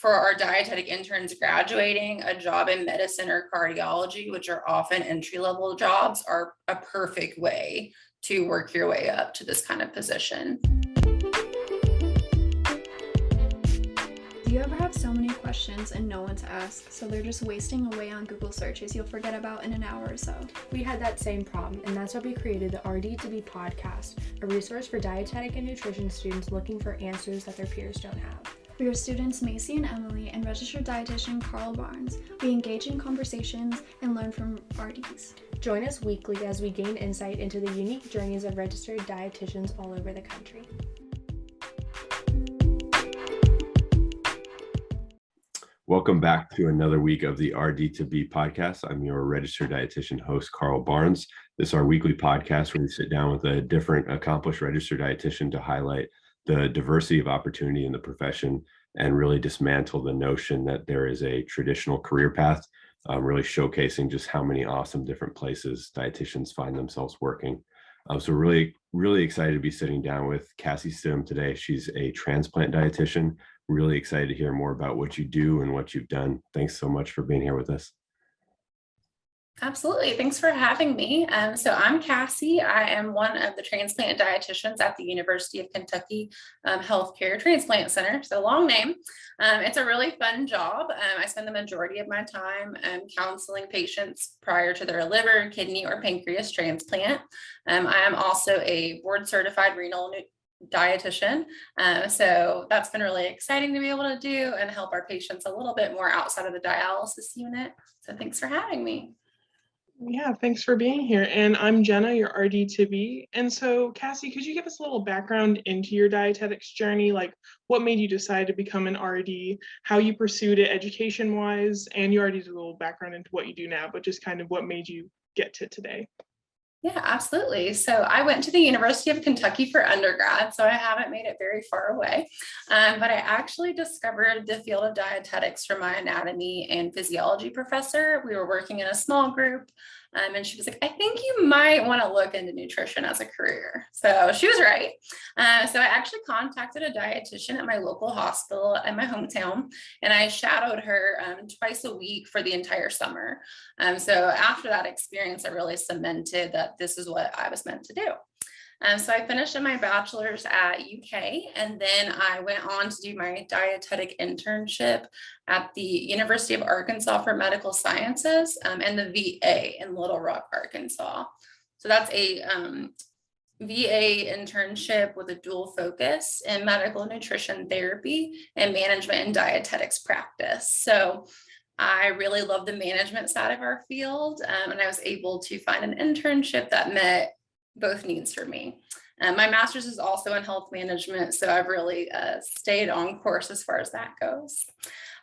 for our dietetic interns graduating, a job in medicine or cardiology, which are often entry-level jobs, are a perfect way to work your way up to this kind of position. Do you ever have so many questions and no one to ask, so they're just wasting away on Google searches you'll forget about in an hour or so? We had that same problem, and that's why we created the RD2BE podcast, a resource for dietetic and nutrition students looking for answers that their peers don't have. We are students Macy and Emily and registered dietitian Carl Barnes. We engage in conversations and learn from RDs. Join us weekly as we gain insight into the unique journeys of registered dietitians all over the country. Welcome back to another week of the RD2BE podcast. I'm your registered dietitian host, Carl Barnes. This is our weekly podcast where we sit down with a different accomplished registered dietitian to highlight the diversity of opportunity in the profession and really dismantle the notion that there is a traditional career path, really showcasing just how many awesome different places dietitians find themselves working. So really excited to be sitting down with Cassie Stidham today. She's a transplant dietitian. Really excited to hear more about what you do and what you've done. Thanks so much for being here with us. Absolutely. Thanks for having me. So I'm Cassie. I am one of the transplant dietitians at the University of Kentucky Healthcare Transplant Center. So long name. It's a really fun job. I spend the majority of my time counseling patients prior to their liver, kidney, or pancreas transplant. I am also a board certified renal dietitian. So that's been really exciting to be able to do and help our patients a little bit more outside of the dialysis unit. So thanks for having me. Yeah, thanks for being here. And I'm Jenna, your RD2BE. And so, Cassie, could you give us a little background into your dietetics journey? Like what made you decide to become an RD, how you pursued it education-wise, and you already did a little background into what you do now, but just kind of what made you get to today? Yeah, absolutely. So I went to the University of Kentucky for undergrad, so I haven't made it very far away. But I actually discovered the field of dietetics from my anatomy and physiology professor. We were working in a small group, and she was like, I think you might want to look into nutrition as a career. So she was right. So I actually contacted a dietitian at my local hospital in my hometown, and I shadowed her twice a week for the entire summer. So after that experience, I really cemented that this is what I was meant to do. So I finished my bachelor's at UK, and then I went on to do my dietetic internship at the University of Arkansas for Medical Sciences and the VA in Little Rock, Arkansas. So that's a VA internship with a dual focus in medical nutrition therapy and management and dietetics practice. So I really love the management side of our field, and I was able to find an internship that met both needs for me. My master's is also in health management, so I've really stayed on course as far as that goes.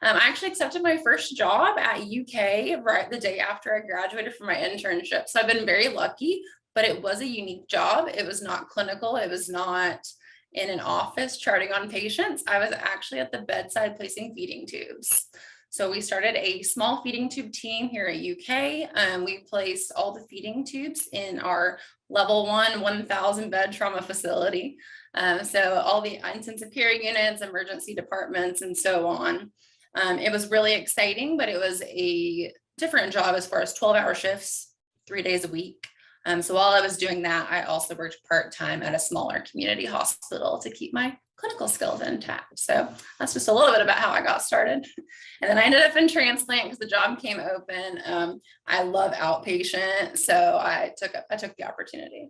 I actually accepted my first job at UK right the day after I graduated from my internship. So I've been very lucky, but it was a unique job. It was not clinical. It was not in an office charting on patients. I was actually at the bedside placing feeding tubes. So we started a small feeding tube team here at UK. We placed all the feeding tubes in our level 1,000 bed trauma facility. So all the intensive care units, emergency departments, and so on. It was really exciting, but it was a different job as far as 12-hour shifts, 3 days a week. So while I was doing that, I also worked part-time at a smaller community hospital to keep my clinical skills intact. So that's just a little bit about how I got started. And then I ended up in transplant because the job came open. I love outpatient, so I took the opportunity.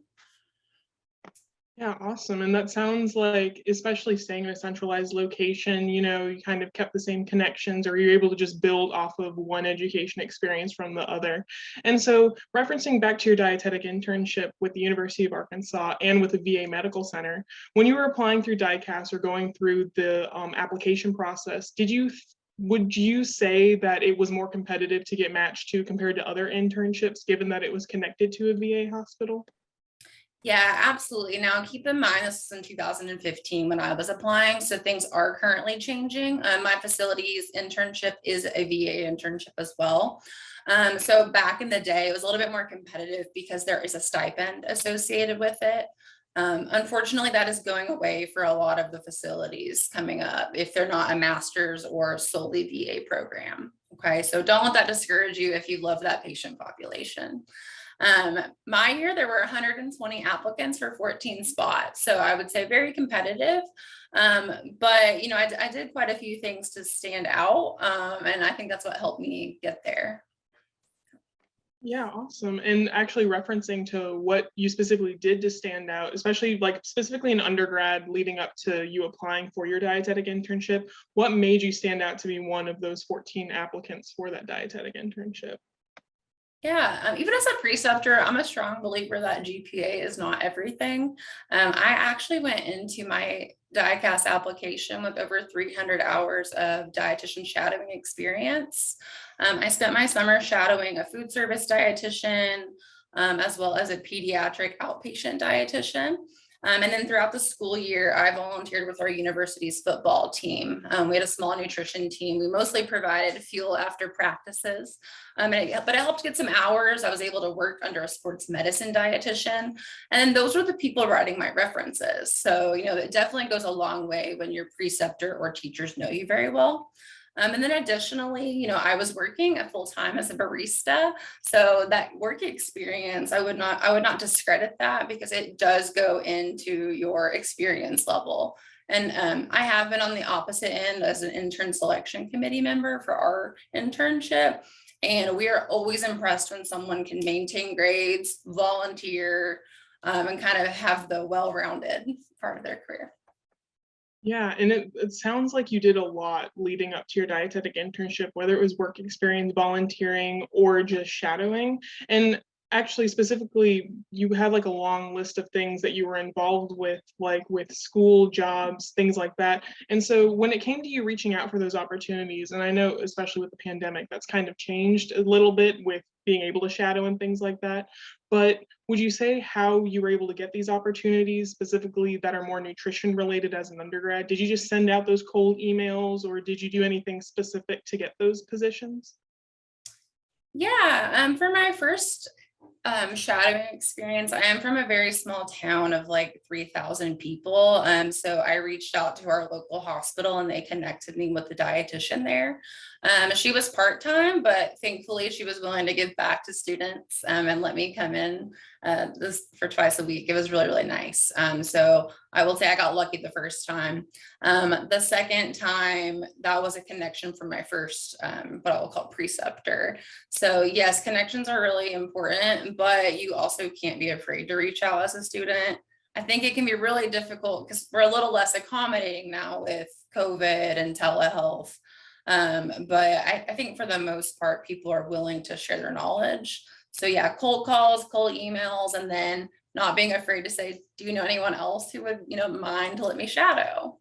Yeah, awesome. And that sounds like, especially staying in a centralized location, you kind of kept the same connections, or you're able to just build off of one education experience from the other. And so referencing back to your dietetic internship with the University of Arkansas and with the VA Medical Center, when you were applying through DICAS or going through the application process, would you say that it was more competitive to get matched to compared to other internships, given that it was connected to a VA hospital? Yeah, absolutely. Now, keep in mind, this was in 2015 when I was applying, so things are currently changing. My facility's internship is a VA internship as well. So back in the day, it was a little bit more competitive because there is a stipend associated with it. Unfortunately, that is going away for a lot of the facilities coming up if they're not a master's or solely VA program. Okay, so don't let that discourage you if you love that patient population. My year, there were 120 applicants for 14 spots. So I would say very competitive. But, you know, I did quite a few things to stand out. And I think that's what helped me get there. Yeah, awesome. And actually referencing to what you specifically did to stand out, especially like specifically in undergrad leading up to you applying for your dietetic internship, what made you stand out to be one of those 14 applicants for that dietetic internship? Yeah, even as a preceptor, I'm a strong believer that GPA is not everything. I actually went into my DICAS application with over 300 hours of dietitian shadowing experience. I spent my summer shadowing a food service dietitian, as well as a pediatric outpatient dietitian. And then throughout the school year, I volunteered with our university's football team. We had a small nutrition team. We mostly provided fuel after practices, but it helped get some hours. I was able to work under a sports medicine dietitian, and those were the people writing my references. So, you know, it definitely goes a long way when your preceptor or teachers know you very well. And then additionally, you know, I was working a full time as a barista. So that work experience, I would not discredit that because it does go into your experience level. And I have been on the opposite end as an intern selection committee member for our internship. And we are always impressed when someone can maintain grades, volunteer, and kind of have the well-rounded part of their career. Yeah, and it sounds like you did a lot leading up to your dietetic internship, whether it was work experience, volunteering, or just shadowing. And actually, specifically, you had like a long list of things that you were involved with, like with school, jobs, things like that. And so when it came to you reaching out for those opportunities, and I know especially with the pandemic, that's kind of changed a little bit with being able to shadow and things like that. But would you say how you were able to get these opportunities specifically that are more nutrition related as an undergrad? Did you just send out those cold emails or did you do anything specific to get those positions? Yeah, for my first shadowing experience, I am from a very small town of like 3,000 people. So I reached out to our local hospital and they connected me with the dietitian there. She was part-time, but thankfully she was willing to give back to students and let me come in this for twice a week. It was really, really nice. So I will say I got lucky the first time. The second time, that was a connection from my first, what I will call preceptor. So yes, connections are really important, but you also can't be afraid to reach out as a student. I think it can be really difficult because we're a little less accommodating now with COVID and telehealth. But I think for the most part, people are willing to share their knowledge. So yeah, cold calls, cold emails, and then not being afraid to say, do you know anyone else who would, you know, mind to let me shadow?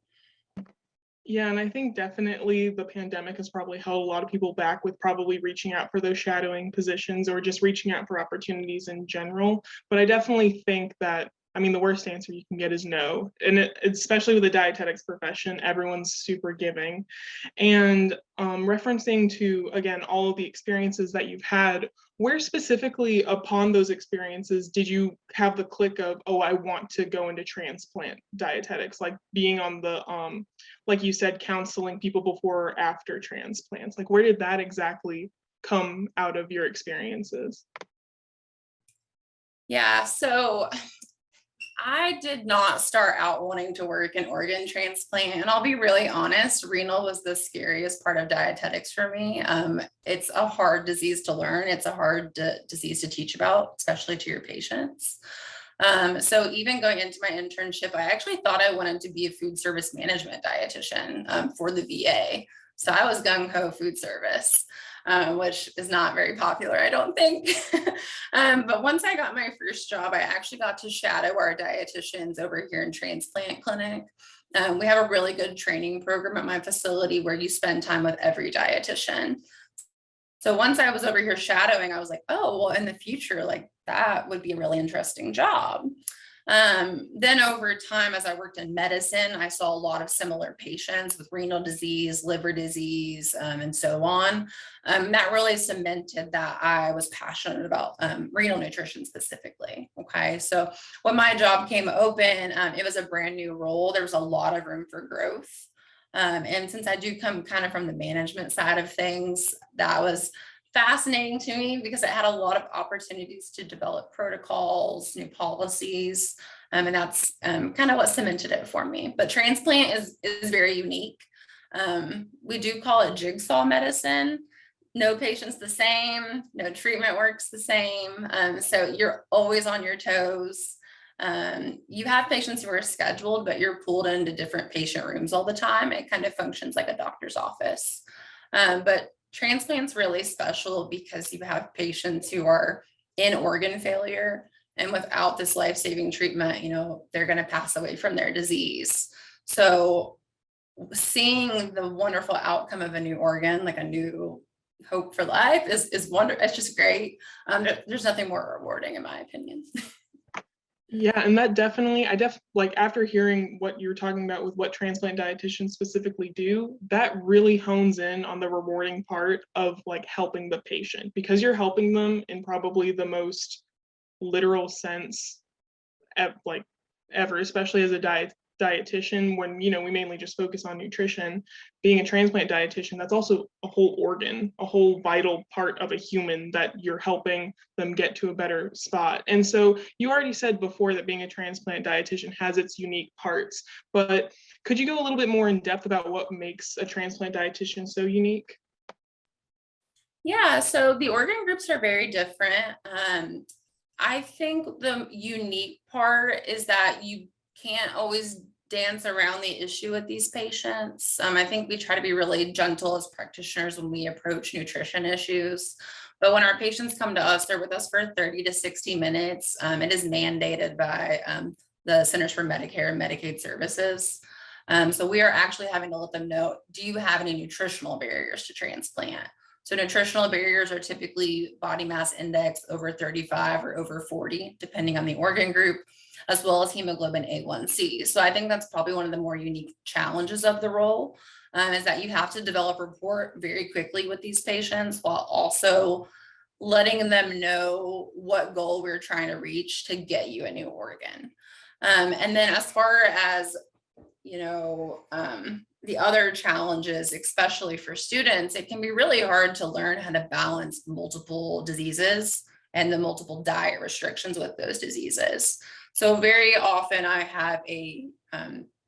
Yeah, and I think definitely the pandemic has probably held a lot of people back with probably reaching out for those shadowing positions or just reaching out for opportunities in general. But I definitely think that, I mean, the worst answer you can get is no. And especially with the dietetics profession, everyone's super giving. And referencing to, again, all of the experiences that you've had, where specifically upon those experiences did you have the click of, oh, I want to go into transplant dietetics, like being on the, like you said, counseling people before or after transplants? Like, where did that exactly come out of your experiences? Yeah, so I did not start out wanting to work in organ transplant. And I'll be really honest, renal was the scariest part of dietetics for me. It's a hard disease to learn. It's a hard disease to teach about, especially to your patients. So even going into my internship, I actually thought I wanted to be a food service management dietitian for the VA. So I was gung-ho food service. Which is not very popular, I don't think. But once I got my first job, I actually got to shadow our dietitians over here in transplant clinic. We have a really good training program at my facility where you spend time with every dietitian. So once I was over here shadowing, I was like, oh, well, in the future, like that would be a really interesting job. Then over time, as I worked in medicine, I saw a lot of similar patients with renal disease, liver disease, and so on. That really cemented that I was passionate about renal nutrition specifically. Okay, so when my job came open, it was a brand new role. There was a lot of room for growth. And since I do come kind of from the management side of things, that was fascinating to me because it had a lot of opportunities to develop protocols, new policies, and that's kind of what cemented it for me. But transplant is very unique. We do call it jigsaw medicine. No patient's the same, no treatment works the same. So you're always on your toes. You have patients who are scheduled, but you're pulled into different patient rooms all the time. It kind of functions like a doctor's office. But transplant's really special because you have patients who are in organ failure, and without this life-saving treatment, they're going to pass away from their disease. So seeing the wonderful outcome of a new organ, like a new hope for life, is wonderful. It's just great. There's nothing more rewarding, in my opinion. Yeah, and that definitely, like after hearing what you're talking about with what transplant dietitians specifically do, that really hones in on the rewarding part of like helping the patient, because you're helping them in probably the most literal sense ever, especially as a dietitian, when we mainly just focus on nutrition. Being a transplant dietitian, that's also a whole organ, a whole vital part of a human that you're helping them get to a better spot. And so you already said before that being a transplant dietitian has its unique parts, but could you go a little bit more in depth about what makes a transplant dietitian so unique? Yeah, so the organ groups are very different. I think the unique part is that you can't always dance around the issue with these patients. I think we try to be really gentle as practitioners when we approach nutrition issues. But when our patients come to us, they're with us for 30 to 60 minutes. It is mandated by the Centers for Medicare and Medicaid Services. So we are actually having to let them know, do you have any nutritional barriers to transplant? So nutritional barriers are typically body mass index over 35 or over 40, depending on the organ group, as well as hemoglobin A1C. So I think that's probably one of the more unique challenges of the role, is that you have to develop rapport very quickly with these patients while also letting them know what goal we're trying to reach to get you a new organ. And then as far as, the other challenges, especially for students, it can be really hard to learn how to balance multiple diseases and the multiple diet restrictions with those diseases. So very often I have a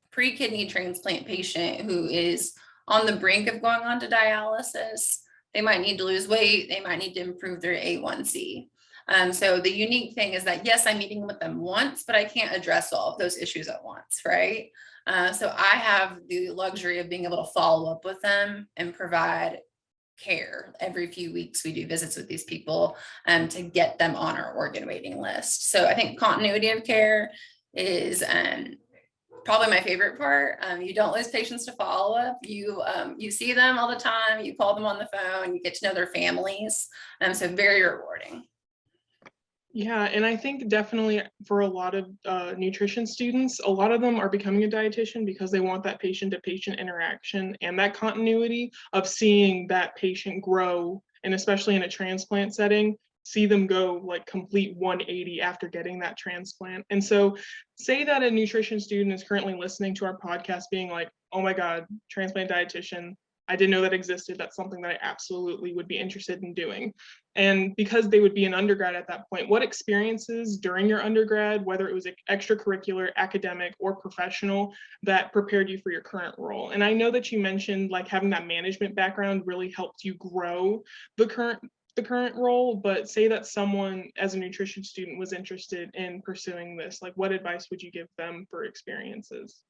pre-kidney transplant patient who is on the brink of going on to dialysis. They might need to lose weight. They might need to improve their A1C. So the unique thing is that, yes, I'm meeting with them once, but I can't address all of those issues at once, right? So I have the luxury of being able to follow up with them and provide care. Every few weeks we do visits with these people to get them on our organ waiting list. So I think continuity of care is probably my favorite part. You don't lose patients to follow up. You see them all the time. You call them on the phone. You get to know their families. So very rewarding. Yeah, and I think definitely for a lot of nutrition students, a lot of them are becoming a dietitian because they want that patient-to-patient interaction and that continuity of seeing that patient grow, and especially in a transplant setting, see them go like complete 180 after getting that transplant. And so say that a nutrition student is currently listening to our podcast being like, oh my God, transplant dietitian, I didn't know that existed. That's something that I absolutely would be interested in doing. And because they would be an undergrad at that point, what experiences during your undergrad, whether it was extracurricular, academic, or professional, that prepared you for your current role? And I know that you mentioned like having that management background really helped you grow the current role, but say that someone as a nutrition student was interested in pursuing this, like what advice would you give them for experiences?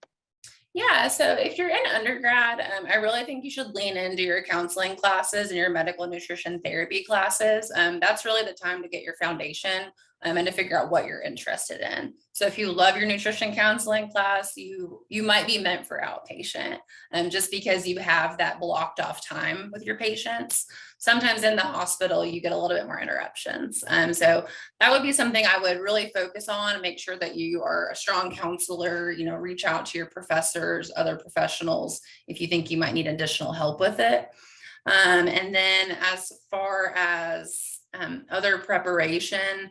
Yeah, so if you're in undergrad, I really think you should lean into your counseling classes and your medical nutrition therapy classes. That's really the time to get your foundation and to figure out what you're interested in. So if you love your nutrition counseling class, you might be meant for outpatient, just because you have that blocked off time with your patients. Sometimes in the hospital, you get a little bit more interruptions. So that would be something I would really focus on and make sure that you are a strong counselor, reach out to your professors, other professionals, if you think you might need additional help with it. And then as far as other preparation,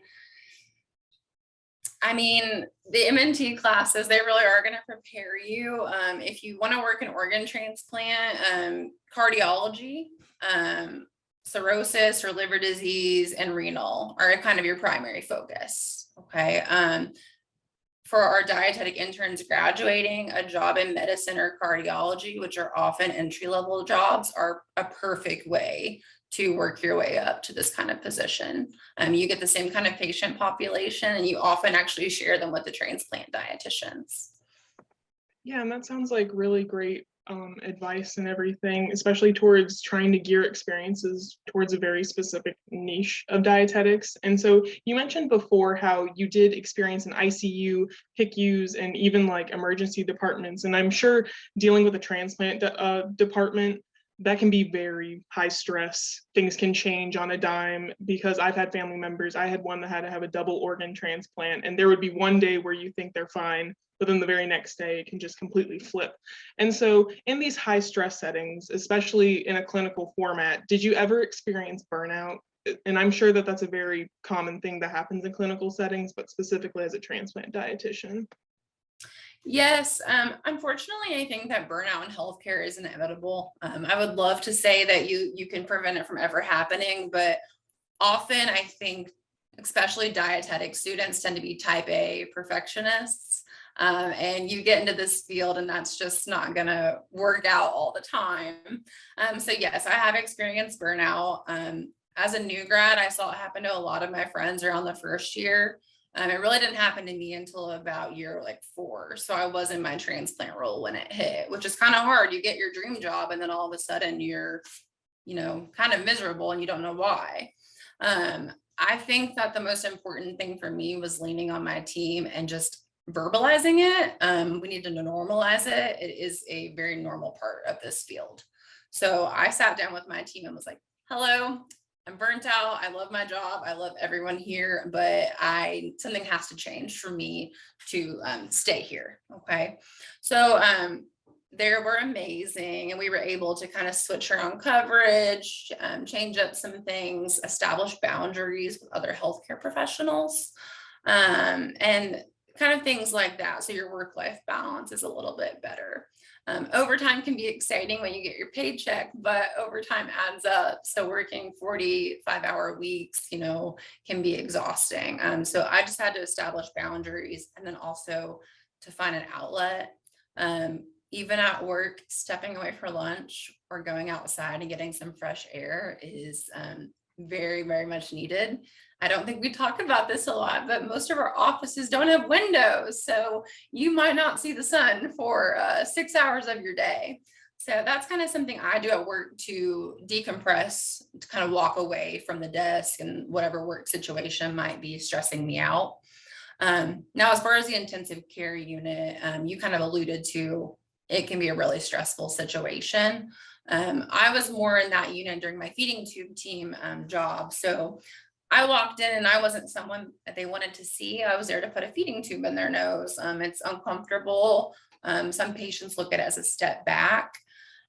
I mean, the MNT classes, they really are going to prepare you. If you want to work in organ transplant, cardiology, cirrhosis or liver disease, and renal are kind of your primary focus. Okay. For our dietetic interns graduating, a job in medicine or cardiology, which are often entry-level jobs, are a perfect way to work your way up to this kind of position. You get the same kind of patient population, and you often actually share them with the transplant dietitians. Yeah, and that sounds like really great advice and everything, especially towards trying to gear experiences towards a very specific niche of dietetics. And so you mentioned before how you did experience an ICU, PICUs, and even like emergency departments. And I'm sure dealing with a transplant department, that can be very high stress. Things can change on a dime, because I've had family members. I had one that had to have a double organ transplant, and there would be one day where you think they're fine, but then the very next day it can just completely flip. And so in these high stress settings, especially in a clinical format, did you ever experience burnout? And I'm sure that that's a very common thing that happens in clinical settings, but specifically as a transplant dietitian. Yes, unfortunately, I think that burnout in healthcare is inevitable. I would love to say that you can prevent it from ever happening, but often I think, especially dietetic students, tend to be type A perfectionists, and you get into this field and that's just not going to work out all the time. So yes, I have experienced burnout. As a new grad, I saw it happen to a lot of my friends around the first year. It really didn't happen to me until about year 4. So I was in my transplant role when it hit, which is kind of hard. You get your dream job and then all of a sudden you're, kind of miserable and you don't know why. I think that the most important thing for me was leaning on my team and just verbalizing it. We need to normalize it. It is a very normal part of this field. So I sat down with my team and was like, hello, I'm burnt out. I love my job. I love everyone here, but something has to change for me to stay here. Okay. So they were amazing, and we were able to kind of switch around coverage, change up some things, establish boundaries with other healthcare professionals, and kind of things like that. So your work-life balance is a little bit better. Overtime can be exciting when you get your paycheck, but overtime adds up. So working 45-hour weeks, can be exhausting. So I just had to establish boundaries, and then also to find an outlet. Even at work, stepping away for lunch or going outside and getting some fresh air is very, very much needed. I don't think we talk about this a lot, but most of our offices don't have windows. So you might not see the sun for 6 hours of your day. So that's kind of something I do at work to decompress, to kind of walk away from the desk and whatever work situation might be stressing me out. Now, as far as the intensive care unit, you kind of alluded to, it can be a really stressful situation. I was more in that unit during my feeding tube team job. So I walked in and I wasn't someone that they wanted to see. I was there to put a feeding tube in their nose. It's uncomfortable. Some patients look at it as a step back.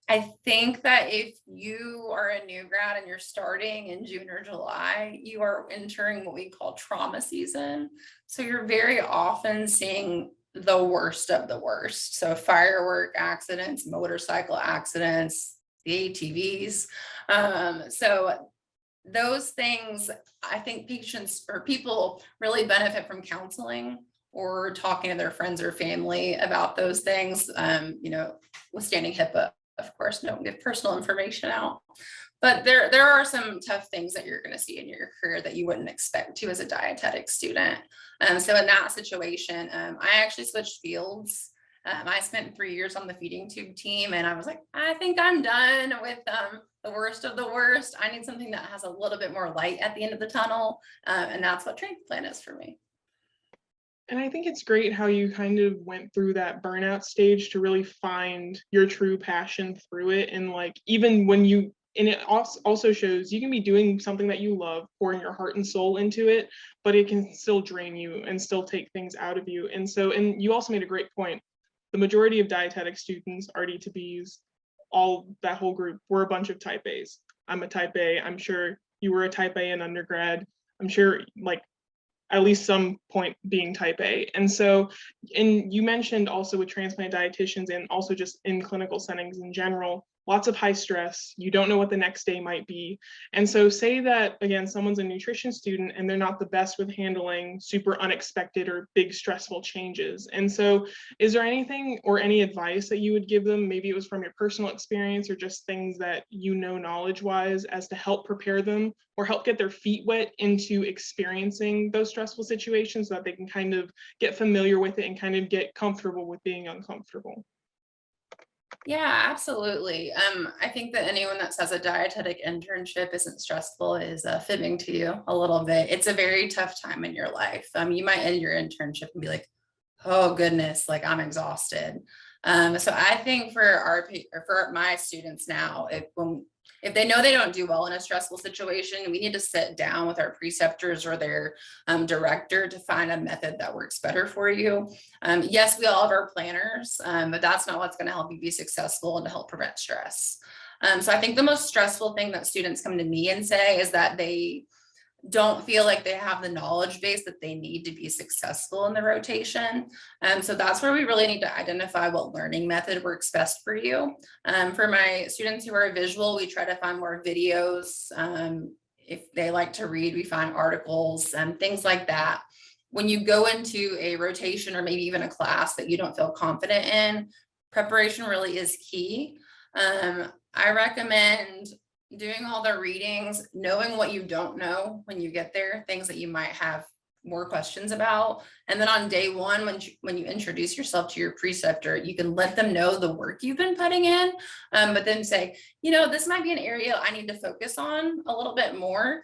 I think that if you are a new grad and you're starting in June or July, you are entering what we call trauma season. So you're very often seeing the worst of the worst. So firework accidents, motorcycle accidents, the ATVs. So those things, I think patients or people really benefit from counseling or talking to their friends or family about those things, withstanding HIPAA, of course, don't give personal information out. But there are some tough things that you're going to see in your career that you wouldn't expect to as a dietetic student. So in that situation, I actually switched fields I spent 3 years on the feeding tube team, and I was like, I think I'm done with the worst of the worst. I need something that has a little bit more light at the end of the tunnel. And that's what Transplant is for me. And I think it's great how you kind of went through that burnout stage to really find your true passion through it. And like, even when you, and it also shows you can be doing something that you love, pouring your heart and soul into it, but it can still drain you and still take things out of you. And so, and you also made a great point. The majority of dietetic students, RD2BEs, that whole group, were a bunch of type A's. I'm a type A. I'm sure you were a type A in undergrad. I'm sure like at least some point being type A. And so, and you mentioned also with transplant dietitians and also just in clinical settings in general, lots of high stress. You don't know what the next day might be. And so say that, again, someone's a nutrition student and they're not the best with handling super unexpected or big stressful changes. And so is there anything or any advice that you would give them? Maybe it was from your personal experience or just things that you know knowledge-wise as to help prepare them or help get their feet wet into experiencing those stressful situations so that they can kind of get familiar with it and kind of get comfortable with being uncomfortable? Yeah, absolutely. I think that anyone that says a dietetic internship isn't stressful is fibbing to you a little bit. It's a very tough time in your life. You might end your internship and be like, oh goodness, like I'm exhausted. So I think for my students now, if they know they don't do well in a stressful situation, we need to sit down with our preceptors or their director to find a method that works better for you. Yes, we all have our planners, but that's not what's going to help you be successful and to help prevent stress. So I think the most stressful thing that students come to me and say is that they don't feel like they have the knowledge base that they need to be successful in the rotation. So that's where we really need to identify what learning method works best for you. For my students who are visual, we try to find more videos. If they like to read, we find articles and things like that. When you go into a rotation or maybe even a class that you don't feel confident in, preparation really is key. I recommend doing all the readings, knowing what you don't know when you get there, things that you might have more questions about. And then on day one, when you introduce yourself to your preceptor, you can let them know the work you've been putting in, but then say, this might be an area I need to focus on a little bit more.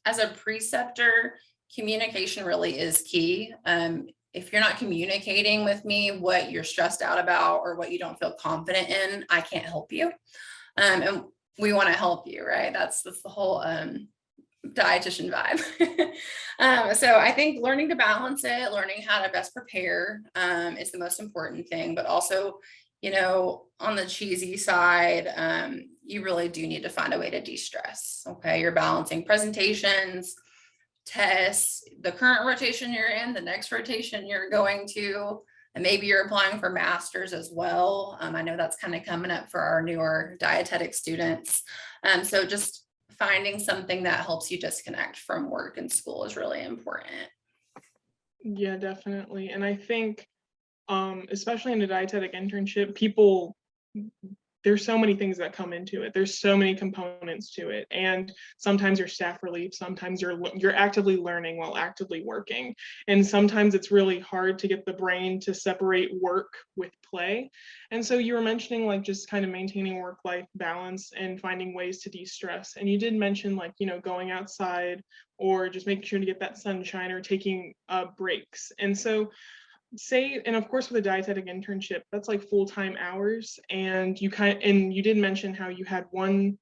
As a preceptor, communication really is key. If you're not communicating with me what you're stressed out about or what you don't feel confident in, I can't help you. And we want to help you, right? That's the whole dietitian vibe. So I think learning to balance it, learning how to best prepare is the most important thing, but also, on the cheesy side, you really do need to find a way to de-stress. Okay. You're balancing presentations, tests, the current rotation you're in, the next rotation you're going to, and maybe you're applying for masters as well. I know that's kind of coming up for our newer dietetic students. So just finding something that helps you disconnect from work and school is really important. Yeah, definitely. And I think, especially in a dietetic internship, there's so many things that come into it. There's so many components to it. And sometimes you're staff relief, sometimes you're actively learning while actively working. And sometimes it's really hard to get the brain to separate work with play. And so you were mentioning like just kind of maintaining work-life balance and finding ways to de-stress. And you did mention like, going outside or just making sure to get that sunshine or taking breaks. And so and of course with a dietetic internship, that's like full-time hours. And you did mention how you had one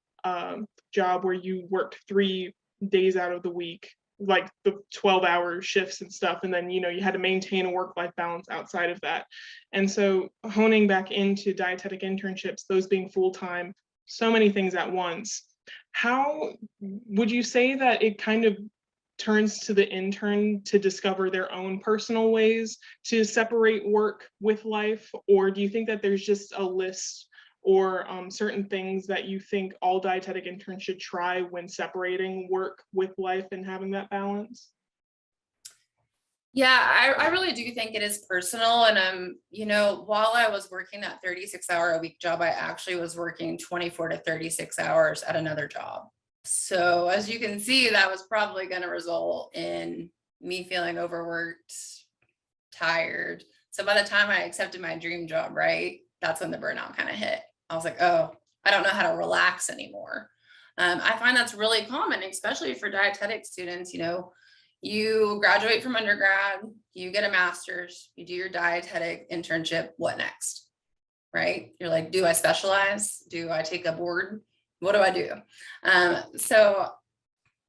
job where you worked 3 days out of the week, like the 12-hour shifts and stuff. And then, you had to maintain a work-life balance outside of that. And so honing back into dietetic internships, those being full-time, so many things at once, how would you say that it kind of turns to the intern to discover their own personal ways to separate work with life? Or do you think that there's just a list or certain things that you think all dietetic interns should try when separating work with life and having that balance? Yeah, I really do think it is personal. And, while I was working that 36-hour-a-week job, I actually was working 24 to 36 hours at another job. So as you can see, that was probably going to result in me feeling overworked, tired. So by the time I accepted my dream job, right, that's when the burnout kind of hit. I was like, oh, I don't know how to relax anymore. I find that's really common, especially for dietetic students. You know, you graduate from undergrad, you get a master's, you do your dietetic internship. What next? Right? You're like, do I specialize? Do I take a board? What do I do? So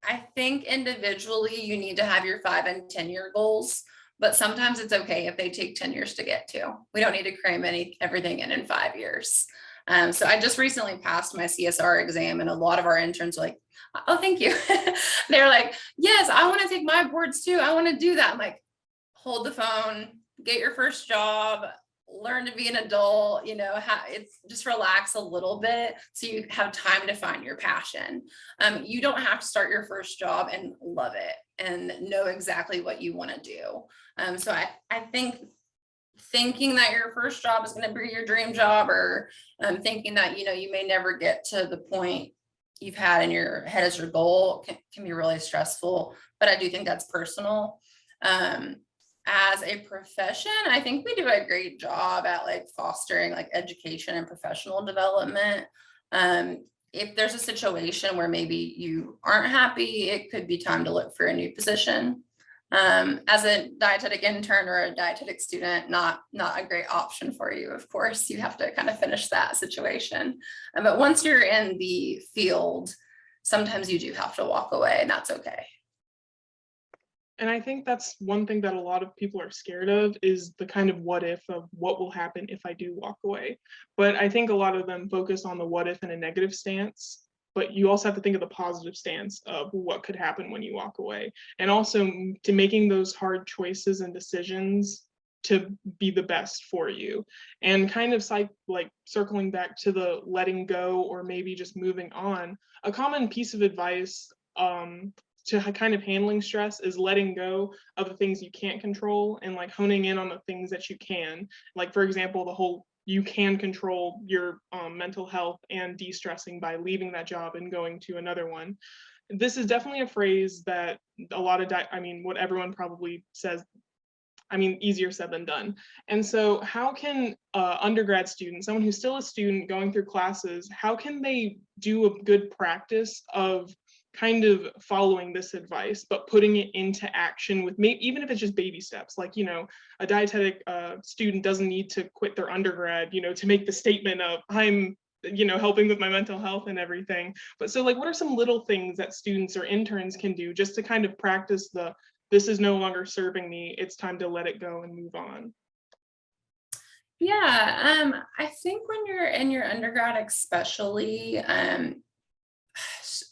I think individually you need to have your 5 and 10 year goals, but sometimes it's okay if they take 10 years to get to. We don't need to cram everything in 5 years. So I just recently passed my CSR exam, and a lot of our interns are like, oh, thank you. They're like, yes, I want to take my boards too. I want to do that. I'm like, hold the phone, get your first job, learn to be an adult, you know, it's just relax a little bit so you have time to find your passion. You don't have to start your first job and love it and know exactly what you want to do. So I think thinking that your first job is going to be your dream job, or thinking that, you know, you may never get to the point you've had in your head as your goal can be really stressful, but I do think that's personal. As a profession, I think we do a great job at like fostering like education and professional development. If there's a situation where maybe you aren't happy, it could be time to look for a new position. As a dietetic intern or a dietetic student, not a great option for you. Of course, you have to kind of finish that situation. But once you're in the field, sometimes you do have to walk away, and that's okay. And I think that's one thing that a lot of people are scared of, is the kind of what if of what will happen if I do walk away. But I think a lot of them focus on the what if in a negative stance, but you also have to think of the positive stance of what could happen when you walk away. And also to making those hard choices and decisions to be the best for you. And kind of like circling back to the letting go, or maybe just moving on, a common piece of advice to kind of handling stress is letting go of the things you can't control and like honing in on the things that you can. Like, for example, the whole you can control your mental health and de-stressing by leaving that job and going to another one. This is definitely a phrase that a lot of, what everyone probably says, easier said than done. And so how can undergrad students, someone who's still a student going through classes, how can they do a good practice of kind of following this advice, but putting it into action with even if it's just baby steps? Like, you know, a dietetic student doesn't need to quit their undergrad, you know, to make the statement of I'm, you know, helping with my mental health and everything. But so like, what are some little things that students or interns can do just to kind of practice this is no longer serving me, it's time to let it go and move on? Yeah, I think when you're in your undergrad, especially,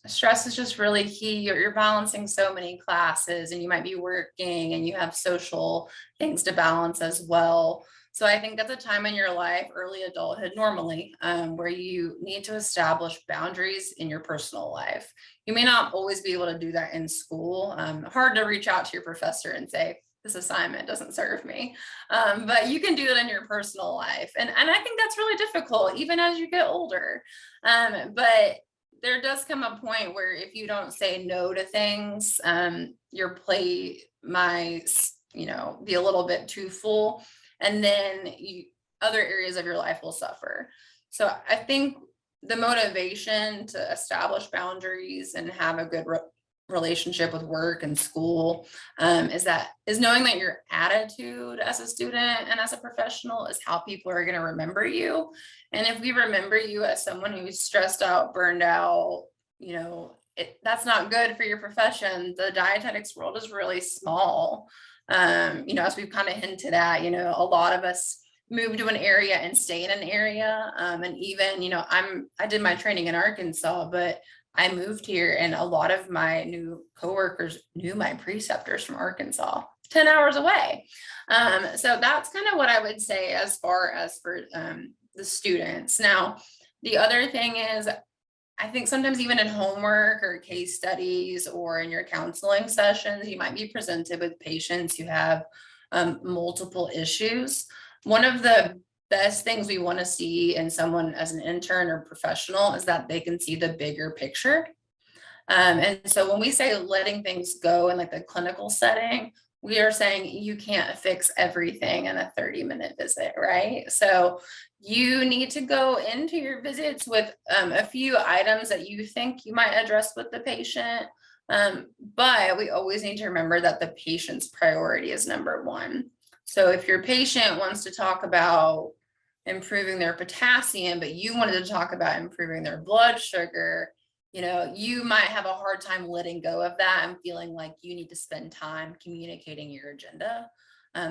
stress is just really key. You're balancing so many classes, and you might be working, and you have social things to balance as well. So I think that's a time in your life, early adulthood normally, where you need to establish boundaries in your personal life. You may not always be able to do that in school. Hard to reach out to your professor and say, this assignment doesn't serve me. But you can do it in your personal life. And I think that's really difficult, even as you get older. But there does come a point where if you don't say no to things, your plate might, be a little bit too full, and then other areas of your life will suffer. So I think the motivation to establish boundaries and have a good relationship with work and school is knowing that your attitude as a student and as a professional is how people are going to remember you. And if we remember you as someone who's stressed out, burned out, that's not good for your profession. The dietetics world is really small. As we've kind of hinted at, a lot of us move to an area and stay in an area. And even, I did my training in Arkansas, but I moved here, and a lot of my new coworkers knew my preceptors from Arkansas, 10 hours away. So that's kind of what I would say as far as for the students. Now, the other thing is, I think sometimes even in homework or case studies or in your counseling sessions, you might be presented with patients who have multiple issues. One of the best things we want to see in someone as an intern or professional is that they can see the bigger picture. And so when we say letting things go in like the clinical setting, we are saying you can't fix everything in a 30-minute visit, right? So you need to go into your visits with a few items that you think you might address with the patient. But we always need to remember that the patient's priority is number one. So if your patient wants to talk about improving their potassium, but you wanted to talk about improving their blood sugar, you might have a hard time letting go of that and feeling like you need to spend time communicating your agenda.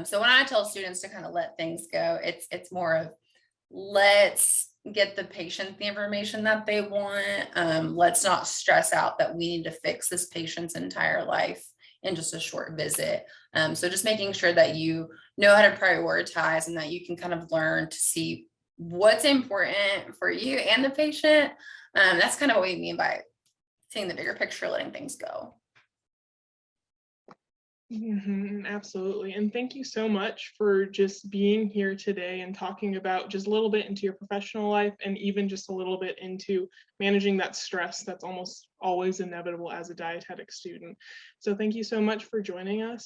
So when I tell students to kind of let things go, it's more of, let's get the patient the information that they want. Let's not stress out that we need to fix this patient's entire life in just a short visit. So just making sure that you know how to prioritize and that you can kind of learn to see what's important for you and the patient. That's kind of what we mean by seeing the bigger picture, letting things go. Absolutely. And thank you so much for just being here today and talking about just a little bit into your professional life and even just a little bit into managing that stress that's almost always inevitable as a dietetic student. So thank you so much for joining us.